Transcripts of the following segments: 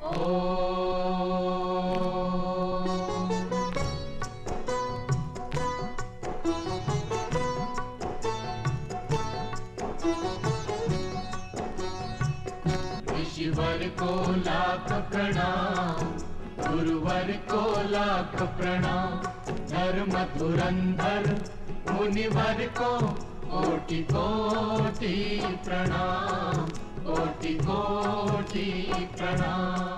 ऋषिवर को लाख प्रणाम, गुरुवर को लाख प्रणाम, धर्म धुरंधर मुनिवर को कोटि कोटि प्रणाम, कोटि कोटि प्रणाम।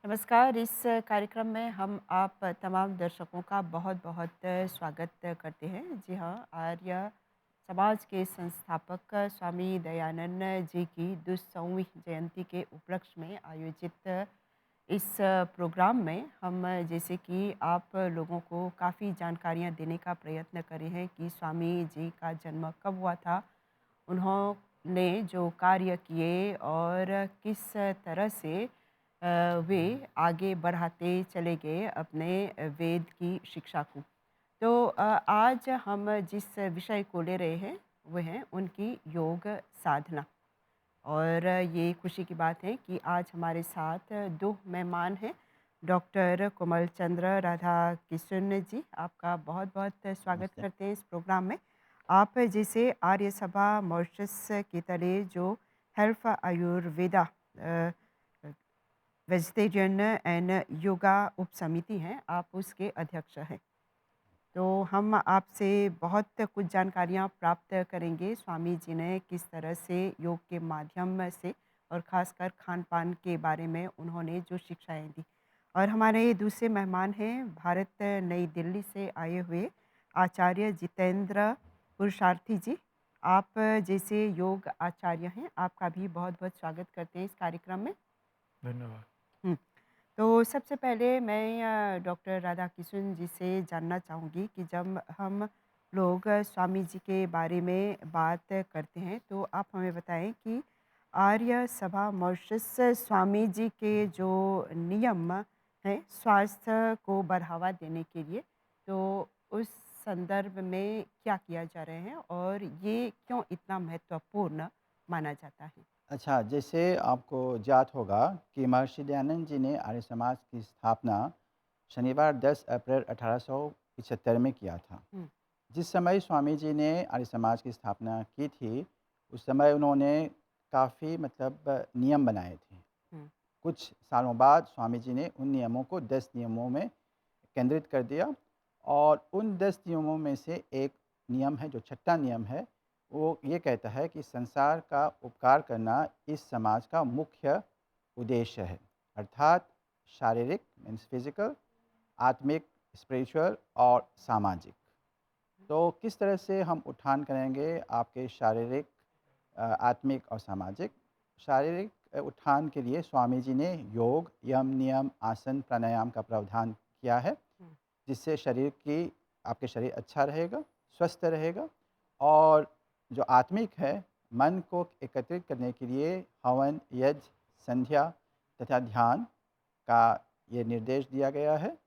नमस्कार। इस कार्यक्रम में हम आप तमाम दर्शकों का बहुत बहुत स्वागत करते हैं। जी हाँ, आर्य समाज के संस्थापक स्वामी दयानंद जी की 200वीं जयंती के उपलक्ष्य में आयोजित इस प्रोग्राम में हम जैसे कि आप लोगों को काफ़ी जानकारियाँ देने का प्रयत्न करे हैं कि स्वामी जी का जन्म कब हुआ था, उन्होंने जो कार्य किए और किस तरह से वे आगे बढ़ाते चले गए अपने वेद की शिक्षा को। तो आज हम जिस विषय को ले रहे हैं वो है उनकी योग साधना। और ये खुशी की बात है कि आज हमारे साथ दो मेहमान हैं। डॉक्टर कोमल चंद्र राधा किशन जी, आपका बहुत बहुत स्वागत नमस्ते। करते हैं इस प्रोग्राम में। आप जैसे आर्य सभा मॉरिशस के तले जो health Ayurveda vegetarian and yoga उप समिति हैं, आप उसके अध्यक्ष हैं। तो हम आपसे बहुत कुछ जानकारियाँ प्राप्त करेंगे स्वामी जी ने किस तरह से योग के माध्यम से और ख़ासकर खान-पान के बारे में उन्होंने जो शिक्षाएँ दी। और हमारे दूसरे मेहमान हैं भारत नई दिल्ली से आए हुए आचार्य जितेंद्र पुरुषार्थी जी। आप जैसे योग आचार्य हैं, आपका भी बहुत-बहुत स्वागत करते हैं इस कार्यक्रम में। धन्यवाद। हुँ। तो सबसे पहले मैं डॉक्टर राधाकिशन जी से जानना चाहूँगी कि जब हम लोग स्वामी जी के बारे में बात करते हैं, तो आप हमें बताएँ कि आर्य सभा मॉरिशस स्वामी जी के जो नियम हैं स्वास्थ्य को बढ़ावा देने के लिए, तो उस संदर्भ में क्या किया जा रहे हैं और ये क्यों इतना महत्वपूर्ण माना जाता है? अच्छा, जैसे आपको ज्ञात होगा कि महर्षि दयानंद जी ने आर्य समाज की स्थापना शनिवार 10 अप्रैल 1875 में किया था। हुँ, जिस समय स्वामी जी ने आर्य समाज की स्थापना की थी, उस समय उन्होंने काफ़ी नियम बनाए थे। हुँ, कुछ सालों बाद स्वामी जी ने उन नियमों को 10 नियमों में केंद्रित कर दिया और उन 10 नियमों में से एक नियम है, जो छठा नियम है, वो ये कहता है कि संसार का उपकार करना इस समाज का मुख्य उद्देश्य है। अर्थात शारीरिक मीन्स फिज़िकल, आत्मिक स्पिरिचुअल और सामाजिक। तो किस तरह से हम उत्थान करेंगे आपके शारीरिक, आत्मिक और सामाजिक? शारीरिक उत्थान के लिए स्वामी जी ने योग, यम, नियम, आसन, प्राणायाम का प्रावधान किया है, हुँ, जिससे आपके शरीर अच्छा रहेगा, स्वस्थ रहेगा। और जो आत्मिक है, मन को एकत्रित करने के लिए हवन, यज्ञ, संध्या तथा ध्यान का ये निर्देश दिया गया है।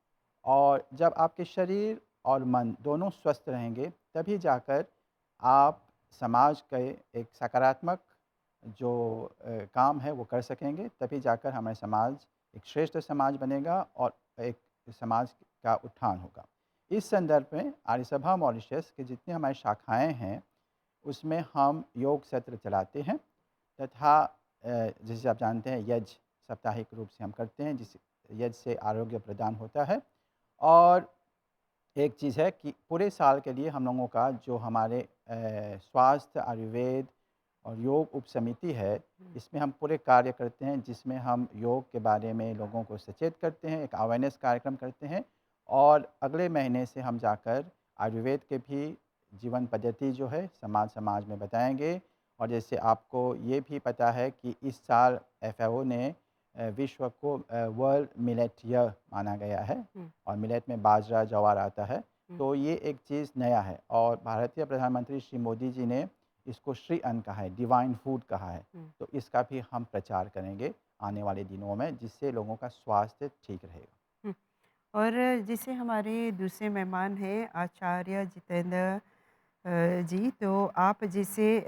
और जब आपके शरीर और मन दोनों स्वस्थ रहेंगे, तभी जाकर आप समाज के एक सकारात्मक जो काम है वो कर सकेंगे। तभी जाकर हमारे समाज एक श्रेष्ठ समाज बनेगा और एक समाज का उत्थान होगा। इस संदर्भ में आर्य सभा मॉरिशस की जितनी हमारी शाखाएँ हैं, उसमें हम योग सत्र चलाते हैं तथा जैसे आप जानते हैं यज्ञ साप्ताहिक रूप से हम करते हैं, जिस यज्ञ से आरोग्य प्रदान होता है। और एक चीज़ है कि पूरे साल के लिए हम लोगों का जो हमारे स्वास्थ्य, आयुर्वेद और योग उप समिति है, हुँ, इसमें हम पूरे कार्य करते हैं, जिसमें हम योग के बारे में लोगों को सचेत करते हैं, एक अवेयरनेस कार्यक्रम करते हैं। और अगले महीने से हम जाकर आयुर्वेद के भी जीवन पद्धति जो है समाज में बताएँगे। और जैसे आपको ये भी पता है कि इस साल FAO ने विश्व को वर्ल्ड मिलेट ईयर माना गया है हुँ, और मिलेट में बाजरा, ज्वार आता है। हुँ। तो ये एक चीज़ नया है और भारतीय प्रधानमंत्री श्री मोदी जी ने इसको श्री अन्न कहा है, डिवाइन फूड कहा है। हुँ, तो इसका भी हम प्रचार करेंगे आने वाले दिनों में, जिससे लोगों का स्वास्थ्य ठीक रहेगा। हुँ। और जैसे हमारे दूसरे मेहमान हैं आचार्य जितेंद्र जी, तो आप जैसे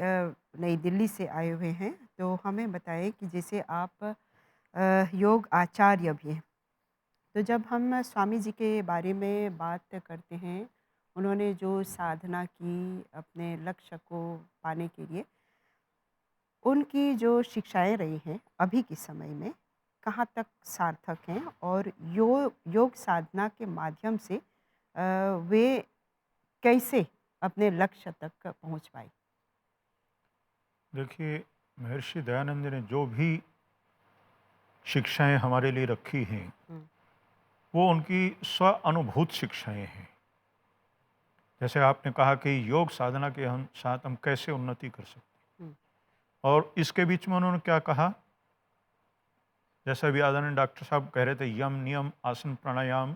नई दिल्ली से आए हुए हैं, तो हमें बताएँ कि जैसे आप योग आचार्य भी हैं। तो जब हम स्वामी जी के बारे में बात करते हैं, उन्होंने जो साधना की अपने लक्ष्य को पाने के लिए, उनकी जो शिक्षाएँ रही हैं अभी के समय में, कहाँ तक सार्थक हैं और योग साधना के माध्यम से वे कैसे अपने लक्ष्य तक पहुँच पाए? देखिए, महर्षि दयानंद ने जो भी शिक्षाएं हमारे लिए रखी हैं, हुँ, वो उनकी स्व अनुभूत शिक्षाएं हैं। जैसे आपने कहा कि योग साधना के हम साथ हम कैसे उन्नति कर सकते हुँ, हैं, और इसके बीच में उन्होंने क्या कहा, जैसे अभी आदरणीय डॉक्टर साहब कह रहे थे, यम नियम आसन प्राणायाम,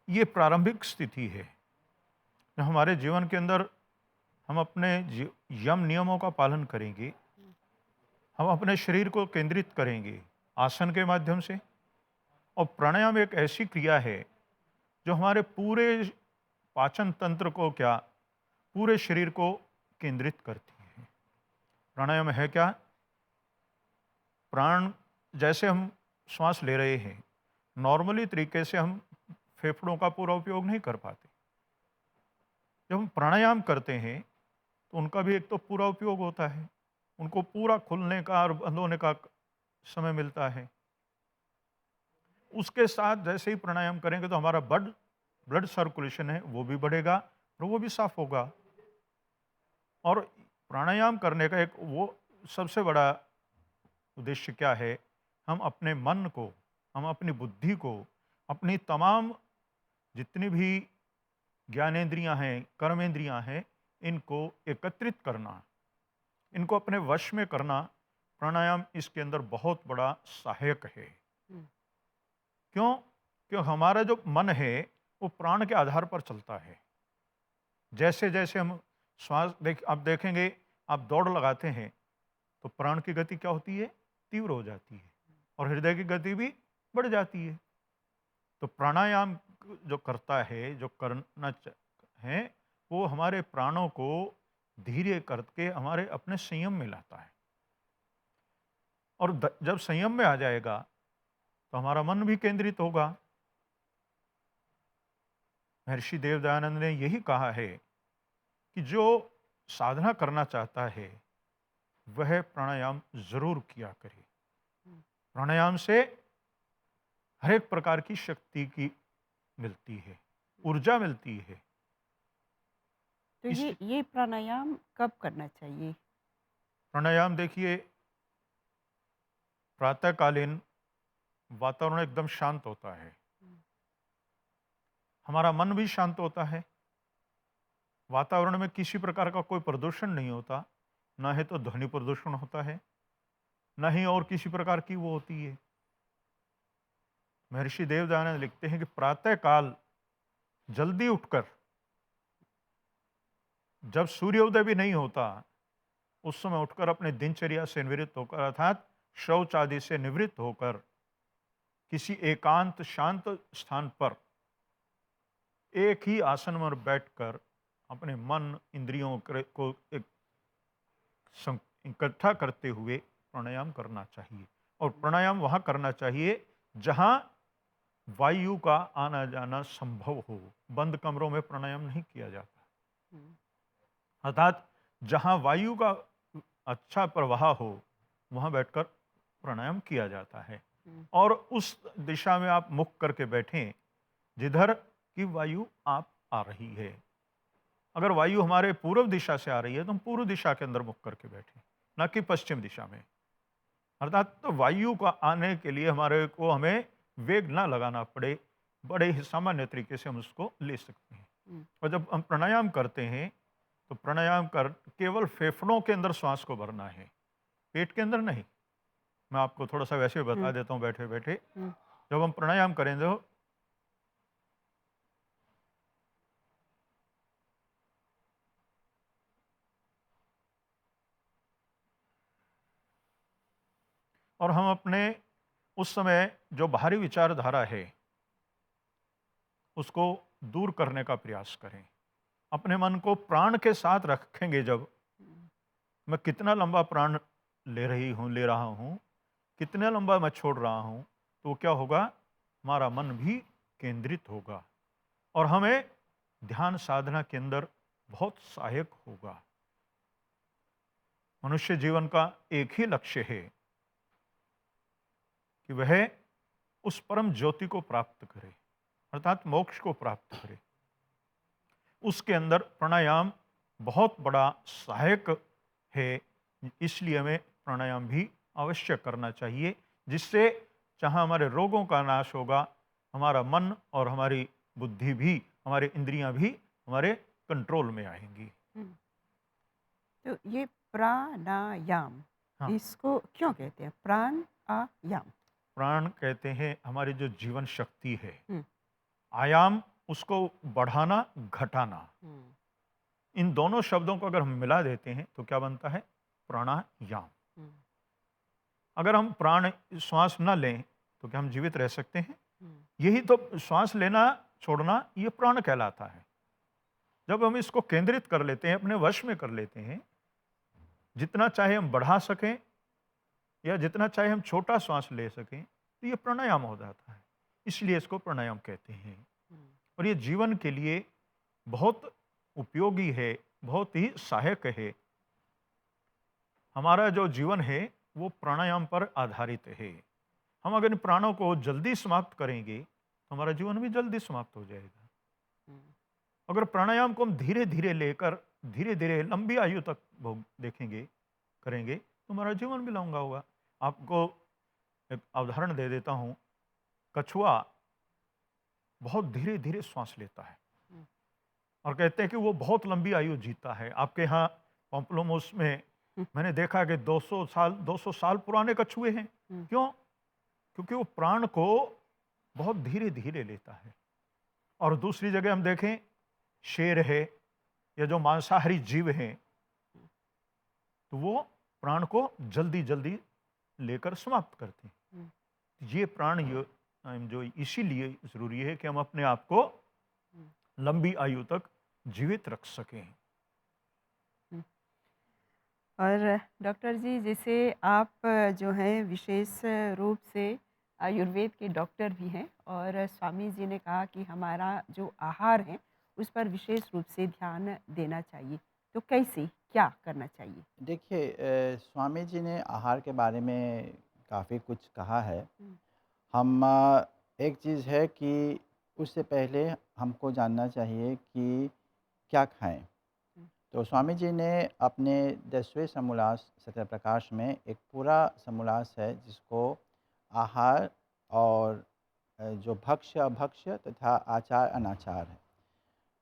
ये प्रारंभिक स्थिति है। जो हमारे जीवन के अंदर हम अपने यम नियमों का पालन करेंगे, हम अपने शरीर को केंद्रित करेंगे आसन के माध्यम से। और प्राणायाम एक ऐसी क्रिया है जो हमारे पूरे पाचन तंत्र को, क्या पूरे शरीर को केंद्रित करती है। प्राणायाम है क्या? प्राण, जैसे हम श्वास ले रहे हैं, नॉर्मली तरीके से हम फेफड़ों का पूरा उपयोग नहीं कर पाते। जब हम प्राणायाम करते हैं तो उनका भी एक तो पूरा उपयोग होता है, उनको पूरा खुलने का और बंद होने का समय मिलता है। उसके साथ जैसे ही प्राणायाम करेंगे तो हमारा ब्लड ब्लड सर्कुलेशन है वो भी बढ़ेगा और वो भी साफ होगा। और प्राणायाम करने का एक वो सबसे बड़ा उद्देश्य क्या है, हम अपने मन को, हम अपनी बुद्धि को, अपनी तमाम जितनी भी ज्ञानेंद्रियां हैं, कर्मेंद्रियां हैं, इनको एकत्रित करना, इनको अपने वश में करना। प्राणायाम इसके अंदर बहुत बड़ा सहायक है। हुँ, क्यों? क्यों हमारा जो मन है वो प्राण के आधार पर चलता है। जैसे जैसे हम श्वास आप देखेंगे, आप दौड़ लगाते हैं तो प्राण की गति क्या होती है? तीव्र हो जाती है, और हृदय की गति भी बढ़ जाती है। तो प्राणायाम जो करता है, जो करना है, वो हमारे प्राणों को धीरे करके हमारे अपने संयम में लाता है। और जब संयम में आ जाएगा तो हमारा मन भी केंद्रित होगा। महर्षि देव दयानंद ने यही कहा है कि जो साधना करना चाहता है वह प्राणायाम जरूर किया करे। हुँ। प्राणायाम से हर एक प्रकार की शक्ति की मिलती है, ऊर्जा मिलती है। तो इस ये प्राणायाम कब करना चाहिए? प्राणायाम देखिए, प्रातःकालीन वातावरण एकदम शांत होता है, हुँ, हमारा मन भी शांत होता है, वातावरण में किसी प्रकार का कोई प्रदूषण नहीं होता, ना है तो ध्वनि प्रदूषण होता है, ना ही और किसी प्रकार की वो होती है। महर्षि देवदयानंद लिखते हैं कि प्रातःकाल जल्दी उठकर, जब सूर्योदय भी नहीं होता, उस समय उठकर अपने दिनचर्या से निवृत्त होकर, अर्थात शौच आदि से निवृत्त होकर, किसी एकांत शांत स्थान पर एक ही आसन में बैठकर अपने मन इंद्रियों को एक इकट्ठा करते हुए प्राणायाम करना चाहिए। और प्राणायाम वहाँ करना चाहिए जहाँ वायु का आना जाना संभव हो। बंद कमरों में प्राणायाम नहीं किया जाता, हुँ, अर्थात जहाँ वायु का अच्छा प्रवाह हो वहाँ बैठकर प्राणायाम किया जाता है। हुँ, और उस दिशा में आप मुख करके बैठें जिधर की वायु आप आ रही है। अगर वायु हमारे पूर्व दिशा से आ रही है तो हम पूर्व दिशा के अंदर मुख करके बैठें, ना कि पश्चिम दिशा में। अर्थात तो वायु का आने के लिए हमें वेग ना लगाना पड़े, बड़े ही सामान्य तरीके से हम उसको ले सकते हैं। हुँ, और जब हम प्राणायाम करते हैं तो प्राणायाम कर केवल फेफड़ों के अंदर श्वास को भरना है, पेट के अंदर नहीं। मैं आपको थोड़ा सा वैसे बता हुँ, देता हूँ बैठे बैठे। हुँ, जब हम प्राणायाम करेंगे और हम अपने उस समय जो बाहरी विचारधारा है उसको दूर करने का प्रयास करें। अपने मन को प्राण के साथ रखेंगे। जब हुँ, मैं कितना लंबा प्राण ले रहा हूँ, कितने लंबा मैं छोड़ रहा हूँ, तो क्या होगा, हमारा मन भी केंद्रित होगा और हमें ध्यान साधना के अंदर बहुत सहायक होगा। मनुष्य जीवन का एक ही लक्ष्य है कि वह उस परम ज्योति को प्राप्त करे, अर्थात मोक्ष को प्राप्त करे। उसके अंदर प्राणायाम बहुत बड़ा सहायक है, इसलिए हमें प्राणायाम भी अवश्य करना चाहिए, जिससे जहाँ हमारे रोगों का नाश होगा, हमारा मन और हमारी बुद्धि भी, हमारी इंद्रियां भी हमारे कंट्रोल में आएंगी। हम्म, तो ये प्राणायाम, हाँ, इसको क्यों कहते हैं प्राणायाम? प्राण कहते हैं हमारी जो जीवन शक्ति है, हम्म, आयाम उसको बढ़ाना, घटाना। हम्म, इन दोनों शब्दों को अगर हम मिला देते हैं तो क्या बनता है, प्राणायाम। हम्म, अगर हम प्राण श्वास न लें तो क्या हम जीवित रह सकते हैं? हम्म, यही तो श्वास लेना छोड़ना, ये प्राण कहलाता है। जब हम इसको केंद्रित कर लेते हैं, अपने वश में कर लेते हैं, जितना चाहे हम बढ़ा सकें या जितना चाहे हम छोटा श्वास ले सकें, तो ये प्राणायाम हो जाता है। इसलिए इसको प्राणायाम कहते हैं हम्म, और ये जीवन के लिए बहुत उपयोगी है, बहुत ही सहायक है। हमारा जो जीवन है वो प्राणायाम पर आधारित है। हम अगर इन प्राणों को जल्दी समाप्त करेंगे तो हमारा जीवन भी जल्दी समाप्त हो जाएगा। हम्म, अगर प्राणायाम को हम धीरे धीरे लेकर धीरे धीरे लंबी आयु तक देखेंगे, करेंगे, तो हमारा जीवन भी लंबा होगा। आपको एक उदाहरण दे देता हूँ। कछुआ बहुत धीरे धीरे श्वास लेता है हम्म, और कहते हैं कि वो बहुत लंबी आयु जीता है। आपके यहाँ पॉम्पलोमोस में हम्म, मैंने देखा कि 200 साल पुराने कछुए हैं। हम्म, क्यों? क्योंकि वो प्राण को बहुत धीरे धीरे लेता है। और दूसरी जगह हम देखें, शेर है या जो मांसाहारी जीव हैं, तो वो प्राण को जल्दी जल्दी लेकर समाप्त करते हैं। हम्म, ये प्राण जो इसीलिए जरूरी है कि हम अपने आप को हम्म, लंबी आयु तक जीवित रख सकें। हम्म। और डॉक्टर जी, जैसे आप जो हैं विशेष रूप से आयुर्वेद के डॉक्टर भी हैं, और स्वामी जी ने कहा कि हमारा जो आहार है उस पर विशेष रूप से ध्यान देना चाहिए, तो कैसे क्या करना चाहिए? देखिए, स्वामी जी ने आहार के बारे में काफ़ी कुछ कहा है। हम्म, हम एक चीज़ है कि उससे पहले हमको जानना चाहिए कि क्या खाएं। हम्म, तो स्वामी जी ने अपने 10वें समोल्लास सत्यप्रकाश में एक पूरा समोल्लास है जिसको आहार और जो भक्ष्य अभक्ष्य तथा आचार अनाचार है,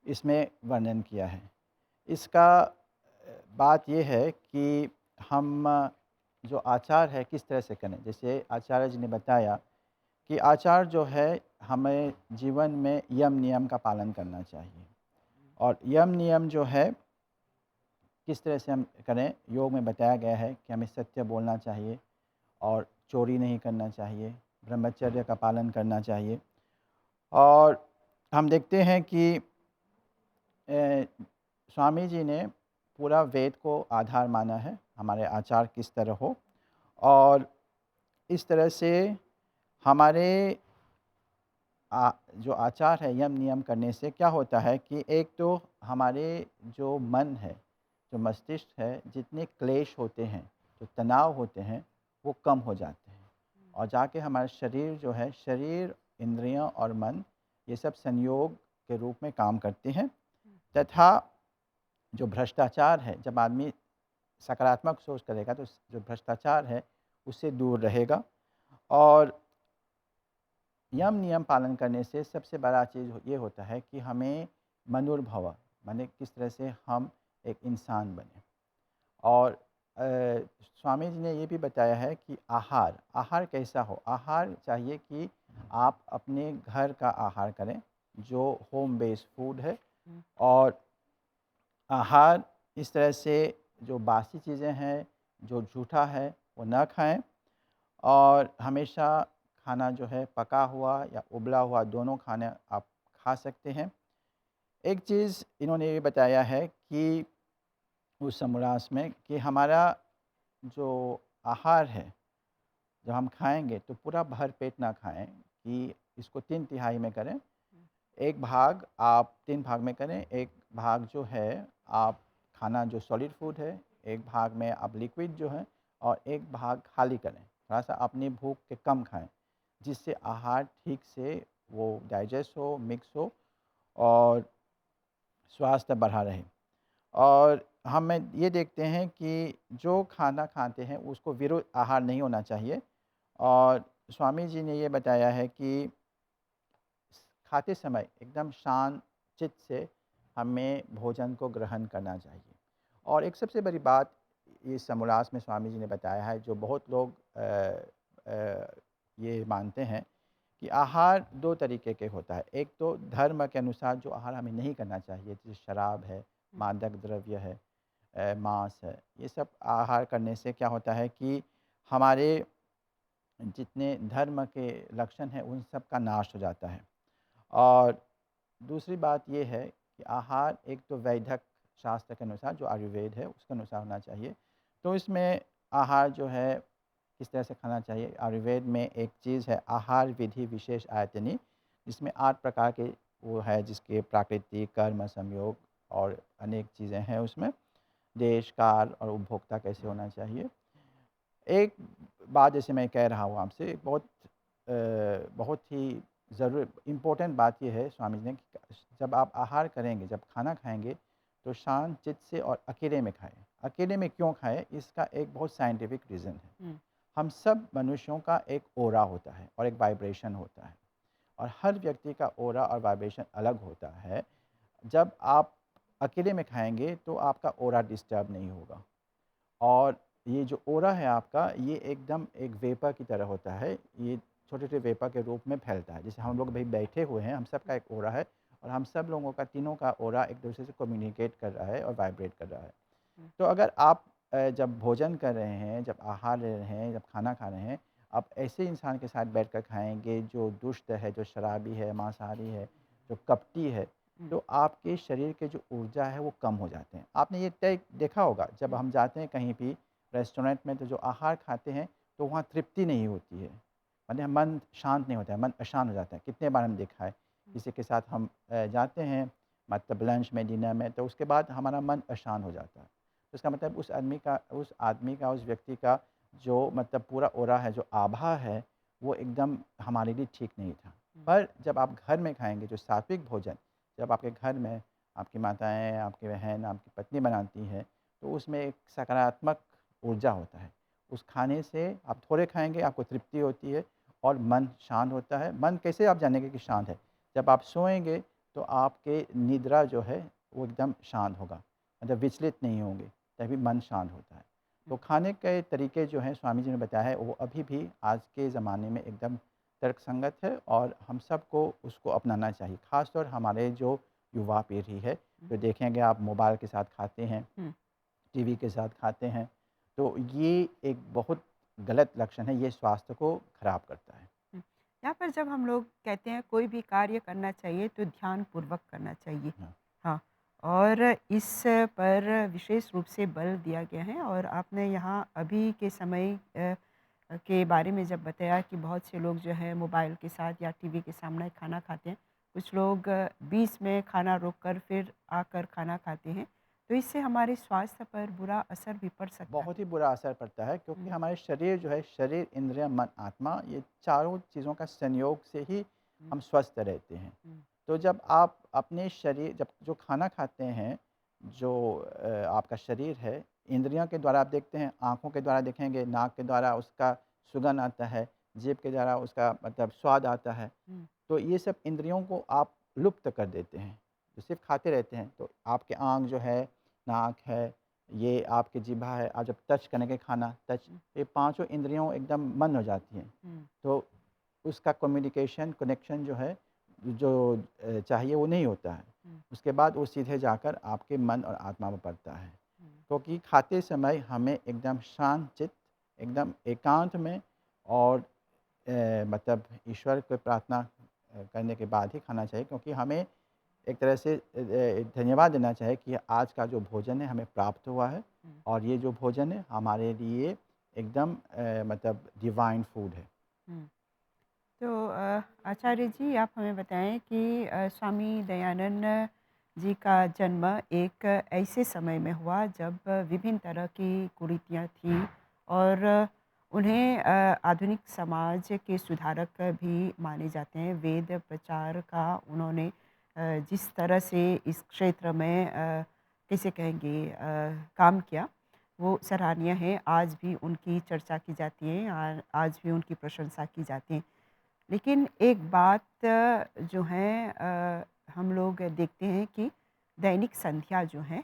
इसमें वर्णन किया है। इसका बात ये है कि हम जो आचार है किस तरह से करें। जैसे आचार्य जी ने बताया कि आचार जो है हमें जीवन में यम नियम का पालन करना चाहिए, और यम नियम जो है किस तरह से हम करें, योग में बताया गया है कि हमें सत्य बोलना चाहिए और चोरी नहीं करना चाहिए, ब्रह्मचर्य का पालन करना चाहिए। और हम देखते हैं कि स्वामी जी ने पूरा वेद को आधार माना है हमारे आचार किस तरह हो, और इस तरह से हमारे जो आचार है यम नियम करने से क्या होता है कि एक तो हमारे जो मन है, जो मस्तिष्क है, जितने क्लेश होते हैं, जो तनाव होते हैं, वो कम हो जाते हैं, और जाके हमारा शरीर जो है, शरीर, इंद्रियां और मन, ये सब संयोग के रूप में काम करते हैं। तथा जो भ्रष्टाचार है, जब आदमी सकारात्मक सोच करेगा तो जो भ्रष्टाचार है उससे दूर रहेगा। और यम नियम पालन करने से सबसे बड़ा चीज़ ये होता है कि हमें मनुर्भव, माने किस तरह से हम एक इंसान बने। और स्वामी जी ने ये भी बताया है कि आहार कैसा हो। आहार चाहिए कि आप अपने घर का आहार करें जो होम बेस्ड फूड है, हम्म, और आहार इस तरह से जो बासी चीज़ें हैं, जो झूठा है, वो ना खाएं, और हमेशा खाना जो है पका हुआ या उबला हुआ दोनों खाने आप खा सकते हैं। एक चीज़ इन्होंने ये बताया है कि उस समोल्लास में कि हमारा जो आहार है जब हम खाएंगे तो पूरा भर पेट ना खाएं, कि इसको 3/3 में करें। एक भाग आप 3 भाग में करें, एक भाग जो है आप खाना जो सॉलिड फूड है, एक भाग में आप लिक्विड जो है, और एक भाग खाली करें। थोड़ा सा अपनी भूख के कम खाएं, जिससे आहार ठीक से वो डाइजेस्ट हो, मिक्स हो और स्वास्थ्य बढ़ा रहे। और हम में ये देखते हैं कि जो खाना खाते हैं उसको विरुद्ध आहार नहीं होना चाहिए। और स्वामी जी ने ये बताया है कि खाते समय एकदम शांत चित्त से हमें भोजन को ग्रहण करना चाहिए। और एक सबसे बड़ी बात इस समोल्लास में स्वामी जी ने बताया है, जो बहुत लोग ये मानते हैं कि आहार 2 तरीके के होता है। एक तो धर्म के अनुसार जो आहार हमें नहीं करना चाहिए, जैसे शराब है, मादक द्रव्य है, मांस है। ये सब आहार करने से क्या होता है कि हमारे जितने धर्म के लक्षण हैं उन सब का नाश हो जाता है। और दूसरी बात ये है कि आहार एक तो वैदिक शास्त्र के अनुसार, जो आयुर्वेद है उसके अनुसार होना चाहिए। तो इसमें आहार जो है किस तरह से खाना चाहिए, आयुर्वेद में एक चीज़ है आहार विधि विशेष आयतनी, जिसमें 8 प्रकार के वो है, जिसके प्राकृतिक, कर्म, संयोग और अनेक चीज़ें हैं उसमें। देश, काल और उपभोक्ता कैसे होना चाहिए। एक बात जैसे मैं कह रहा हूँ आपसे, बहुत ही इम्पोर्टेंट बात ये है स्वामी जी ने कि जब आप आहार करेंगे, जब खाना खाएँगे तो शांत चित्त से और अकेले में खाएँ। अकेले में क्यों खाएँ, इसका एक बहुत साइंटिफिक रीज़न है। हुँ, हम सब मनुष्यों का एक ऑरा होता है और एक वाइब्रेशन होता है, और हर व्यक्ति का ऑरा और वाइब्रेशन अलग होता है। जब आप अकेले में खाएँगे तो आपका ऑरा डिस्टर्ब नहीं होगा, और ये जो ऑरा है आपका, ये एकदम एक वेपर की तरह होता है। ये छोटे-छोटे वेपर के रूप में फैलता है। जैसे हम लोग अभी बैठे हुए हैं, हम सबका एक ऑरा है, और हम सब लोगों का, तीनों का ऑरा एक-दूसरे से कम्युनिकेट कर रहा है और वाइब्रेट कर रहा है। हुँ, तो अगर आप जब भोजन कर रहे हैं, जब आहार ले रहे हैं, जब खाना खा रहे हैं, आप ऐसे इंसान के साथ बैठकर खाएँगे जो दुष्ट है, जो शराबी है, मांसाहारी है, जो कपटी है, हुँ, तो आपके शरीर के जो ऊर्जा है वो कम हो जाते हैं। आपने ये तय देखा होगा, जब हुँ, हम जाते हैं कहीं भी रेस्टोरेंट में, तो जो आहार खाते हैं तो वहाँ तृप्ति नहीं होती है। मतलब मन शांत नहीं होता है, मन अशांत हो जाता है। कितने बार हम देखा है, किसी के साथ हम जाते हैं, मतलब लंच में, डिनर में, तो उसके बाद हमारा मन अशांत हो जाता है। तो इसका मतलब उस आदमी का, उस व्यक्ति का जो मतलब पूरा ऑरा है, जो आभा है, वो एकदम हमारे लिए ठीक नहीं था। हुँ, पर जब आप घर में खाएँगे जो सात्विक भोजन, जब आपके घर में आपकी माताएँ, आपकी बहन, आपकी पत्नी बनाती हैं, तो उसमें एक सकारात्मक ऊर्जा होता है। उस खाने से आप थोड़े खाएँगे, आपको तृप्ति होती है और मन शांत होता है। मन कैसे आप जानेंगे कि शांत है? जब आप सोएँगे तो आपके निद्रा जो है वो एकदम शांत होगा, मतलब विचलित नहीं होंगे, तभी मन शांत होता है। तो हुँ, खाने के तरीके जो हैं स्वामी जी ने बताया है, वो अभी भी आज के ज़माने में एकदम तर्कसंगत है, और हम सबको उसको अपनाना चाहिए। ख़ास तौर हमारे जो युवा पीढ़ी है, हुँ, जो देखेंगे आप मोबाइल के साथ खाते हैं, हुँ, टीवी के साथ खाते हैं, तो ये एक बहुत गलत लक्षण है, ये स्वास्थ्य को ख़राब करता है। हुँ। यहाँ पर जब हम लोग कहते हैं कोई भी कार्य करना चाहिए तो ध्यानपूर्वक करना चाहिए। हाँ, हाँ, और इस पर विशेष रूप से बल दिया गया है और आपने यहाँ अभी के समय के बारे में जब बताया कि बहुत से लोग जो है मोबाइल के साथ या टीवी के सामने खाना खाते हैं, कुछ लोग बीच में खाना रोककर फिर आकर खाना खाते हैं, तो इससे हमारे स्वास्थ्य पर बुरा असर भी पड़ सकता है। बहुत ही बुरा असर पड़ता है, क्योंकि हुँ, हमारे शरीर जो है, शरीर, इंद्रिय, मन, आत्मा, ये चारों चीज़ों का संयोग से ही हुँ, हम स्वस्थ रहते हैं। हुँ, तो जब आप अपने शरीर, जब जो खाना खाते हैं, जो आपका शरीर है, इंद्रियों के द्वारा आप देखते हैं, आँखों के द्वारा देखेंगे, नाक के द्वारा उसका सुगंध आता है, जीभ के द्वारा उसका मतलब स्वाद आता है। हुँ, तो ये सब इंद्रियों को आप लुप्त कर देते हैं, जो सिर्फ़ खाते रहते हैं। तो आपके आँख जो है, नाक है, ये आपकी जिह्वा है, आप जब टच करेंगे खाना, हुँ, ये पाँचों इंद्रियों एकदम मंद हो जाती हैं। हुँ, तो उसका कम्युनिकेशन, कनेक्शन जो है, जो चाहिए वो नहीं होता है। हुँ, उसके बाद वो सीधे जाकर आपके मन और आत्मा में पड़ता है। हुँ, क्योंकि खाते समय हमें एकदम शांत चित्त, एकदम एकांत में, और मतलब ईश्वर को प्रार्थना करने के बाद ही खाना चाहिए, क्योंकि हमें एक तरह से धन्यवाद देना चाहिए कि आज का जो भोजन है हमें प्राप्त हुआ है, हुँ, और ये जो भोजन है हमारे लिए एकदम मतलब डिवाइन फूड है। हुँ। तो आचार्य जी आप हमें बताएं कि स्वामी दयानंद जी का जन्म एक ऐसे समय में हुआ जब विभिन्न तरह की कुरीतियाँ थी और उन्हें आधुनिक समाज के सुधारक भी माने जाते हैं। वेद प्रचार का उन्होंने जिस तरह से इस क्षेत्र में कैसे कहेंगे काम किया वो सराहनीय है। आज भी उनकी चर्चा की जाती है, आज भी उनकी प्रशंसा की जाती है। लेकिन एक बात जो है हम लोग देखते हैं कि दैनिक संध्या जो है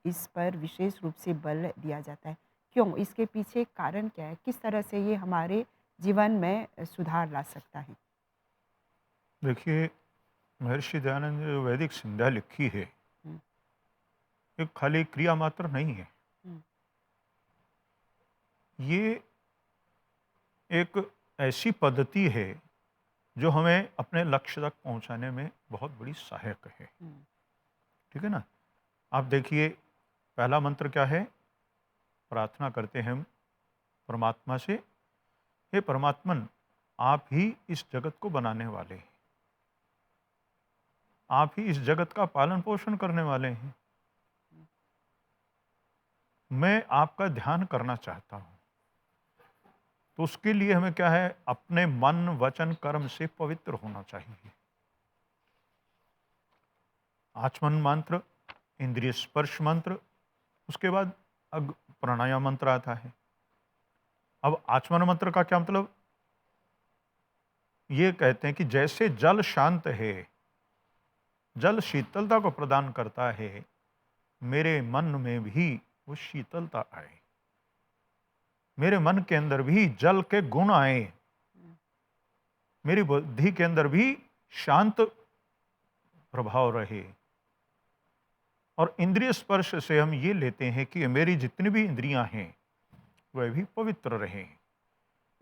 इस पर विशेष रूप से बल दिया जाता है। क्यों? इसके पीछे कारण क्या है? किस तरह से ये हमारे जीवन में सुधार ला सकता है? देखिए, महर्षि दयानंद ने जो वैदिक संध्या लिखी है, हुँ, एक खाली क्रिया मात्र नहीं है। हुँ, ये एक ऐसी पद्धति है जो हमें अपने लक्ष्य तक पहुंचाने में बहुत बड़ी सहायक है। हुँ, ठीक है ना? आप देखिए, पहला मंत्र क्या है? प्रार्थना करते हैं हम परमात्मा से, हे परमात्मन, आप ही इस जगत को बनाने वाले हैं, आप ही इस जगत का पालन पोषण करने वाले हैं। मैं आपका ध्यान करना चाहता हूँ। तो उसके लिए हमें क्या है? अपने मन, वचन, कर्म से पवित्र होना चाहिए। आचमन मंत्र, इंद्रिय स्पर्श मंत्र, उसके बाद प्राणायाम मंत्र आता है। अब आचमन मंत्र का क्या मतलब? ये कहते हैं कि जैसे जल शांत है, जल शीतलता को प्रदान करता है, मेरे मन में भी वो शीतलता आए, मेरे मन के अंदर भी जल के गुण आए, मेरी बुद्धि के अंदर भी शांत प्रभाव रहे। और इंद्रिय स्पर्श से हम ये लेते हैं कि मेरी जितनी भी इंद्रियां हैं वह भी पवित्र रहें,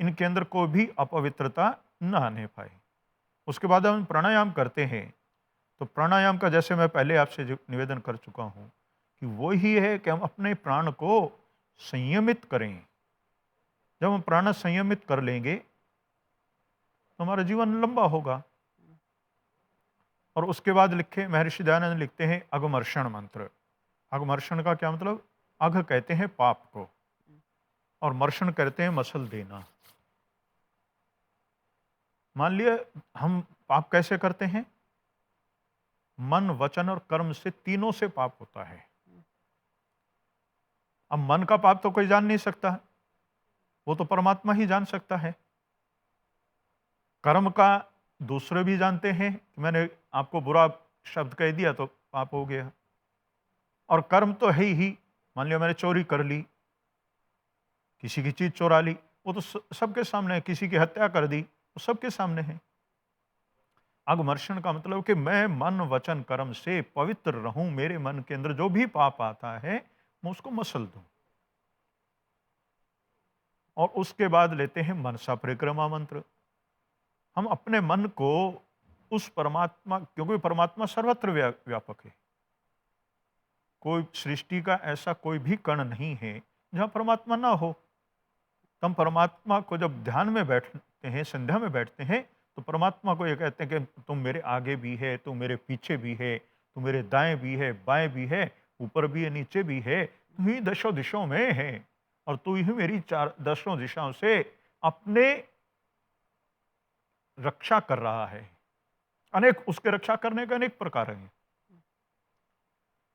इनके अंदर कोई भी अपवित्रता न आने पाए। उसके बाद हम प्राणायाम करते हैं, तो प्राणायाम का जैसे मैं पहले आपसे जो निवेदन कर चुका हूँ कि वो ही है कि हम अपने प्राण को संयमित करें। जब हम प्राण संयमित कर लेंगे तो हमारा जीवन लंबा होगा। और उसके बाद लिखे महर्षि दयानंद लिखते हैं अघमर्षण मंत्र। अघमर्षण का क्या मतलब? अघ कहते हैं पाप को और मर्षण कहते हैं मसल देना। मान लिया हम पाप कैसे करते हैं? मन, वचन और कर्म से, तीनों से पाप होता है। अब मन का पाप तो कोई जान नहीं सकता, वो तो परमात्मा ही जान सकता है। कर्म का दूसरे भी जानते हैं कि मैंने आपको बुरा शब्द कह दिया तो पाप हो गया। और कर्म तो है ही, मान लिया मैंने चोरी कर ली, किसी की चीज चुरा ली, वो तो सबके सामने है। किसी की हत्या कर दी, वो सबके सामने है। अघमर्षण का मतलब कि मैं मन, वचन, कर्म से पवित्र रहूं, मेरे मन के अंदर जो भी पाप आता है मैं उसको मसल दूं। और उसके बाद लेते हैं मनसा परिक्रमा मंत्र। हम अपने मन को उस परमात्मा, क्योंकि परमात्मा सर्वत्र व्यापक है, कोई सृष्टि का ऐसा कोई भी कण नहीं है जहां परमात्मा ना हो। तो हम परमात्मा को जब ध्यान में बैठते हैं, संध्या में बैठते हैं, तो परमात्मा को ये कहते हैं कि तुम मेरे आगे भी है, तुम मेरे पीछे भी है, तुम मेरे दाएं भी है, बाएं भी है, ऊपर भी है, नीचे भी है, तू ही दशों दिशाओं में है और तू ही मेरी दशों दिशाओं से अपने रक्षा कर रहा है। अनेक उसके रक्षा करने के अनेक प्रकार हैं।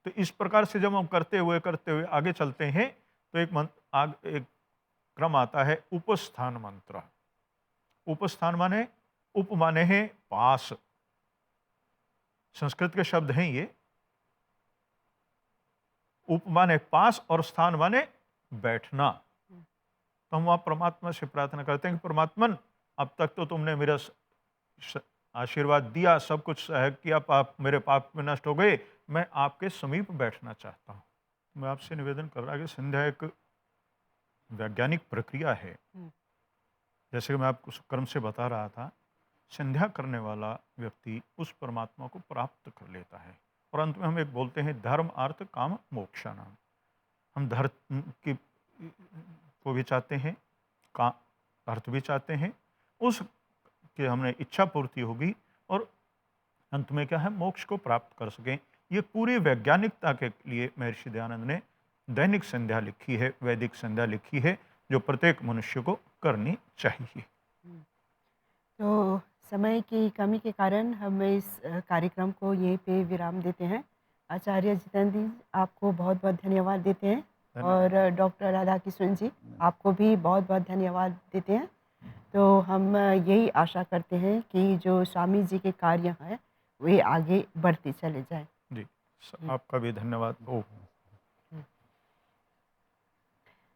तो इस प्रकार से जब हम करते हुए आगे चलते हैं तो एक क्रम आता है उपस्थान मंत्र। उपस्थान माने, उप माने है पास, संस्कृत के शब्द हैं ये। उप माने पास और स्थान माने बैठना। तो हम वहां परमात्मा से प्रार्थना करते हैं कि परमात्मन, अब तक तो तुमने मेरा आशीर्वाद दिया, सब कुछ सहायक किया, पाप मेरे पाप में नष्ट हो गए, मैं आपके समीप बैठना चाहता हूँ। मैं आपसे निवेदन कर रहा कि संध्या एक वैज्ञानिक प्रक्रिया है। जैसे कि मैं आपको क्रम से बता रहा था, संध्या करने वाला व्यक्ति उस परमात्मा को प्राप्त कर लेता है। और अंत में हम एक बोलते हैं धर्म, अर्थ, काम, मोक्ष नाम। हम धर्म की को भी चाहते हैं, का अर्थ भी चाहते हैं, उस कि हमने इच्छा पूर्ति होगी और अंत में क्या है, मोक्ष को प्राप्त कर सकें। ये पूरी वैज्ञानिकता के लिए महर्षि दयानंद ने दैनिक संध्या लिखी है, वैदिक संध्या लिखी है, जो प्रत्येक मनुष्य को करनी चाहिए। तो समय की कमी के कारण हम इस कार्यक्रम को यहीं पे विराम देते हैं। आचार्य जितेंद्र जी, आपको बहुत बहुत धन्यवाद देते हैं, और डॉक्टर राधा किशन जी, आपको भी बहुत बहुत धन्यवाद देते हैं। तो हम यही आशा करते हैं कि जो स्वामी जी के कार्य हैं वे आगे बढ़ते चले जाएं। जी, आपका भी धन्यवाद हो।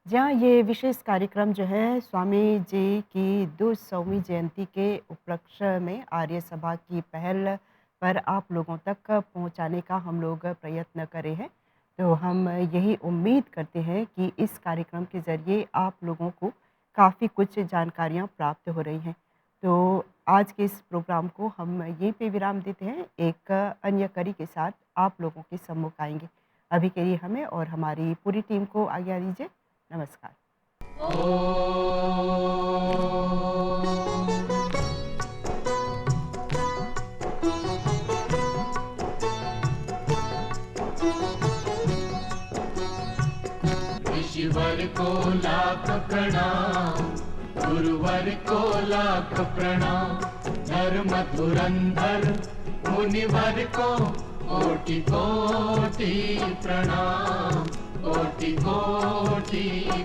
जहाँ ये विशेष कार्यक्रम जो है स्वामी जी की 200वीं जयंती के उपलक्ष्य में आर्य सभा की पहल पर आप लोगों तक पहुँचाने का हम लोग प्रयत्न करे हैं। तो हम यही उम्मीद करते हैं कि इस कार्यक्रम के ज़रिए आप लोगों को काफ़ी कुछ जानकारियाँ प्राप्त हो रही हैं। तो आज के इस प्रोग्राम को हम यहीं पे विराम देते हैं। एक अन्य कड़ी के साथ आप लोगों के सम्मुख आएंगे। अभी के लिए हमें और हमारी पूरी टीम को आज्ञा दीजिए। नमस्कार। ऋषिवर को लाख प्रणाम, गुरुवर को लाख प्रणाम, धर्म धुरंधर मुनिवर को कोटि कोटि प्रणाम, कोटि कोटि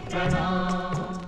प्रणाम।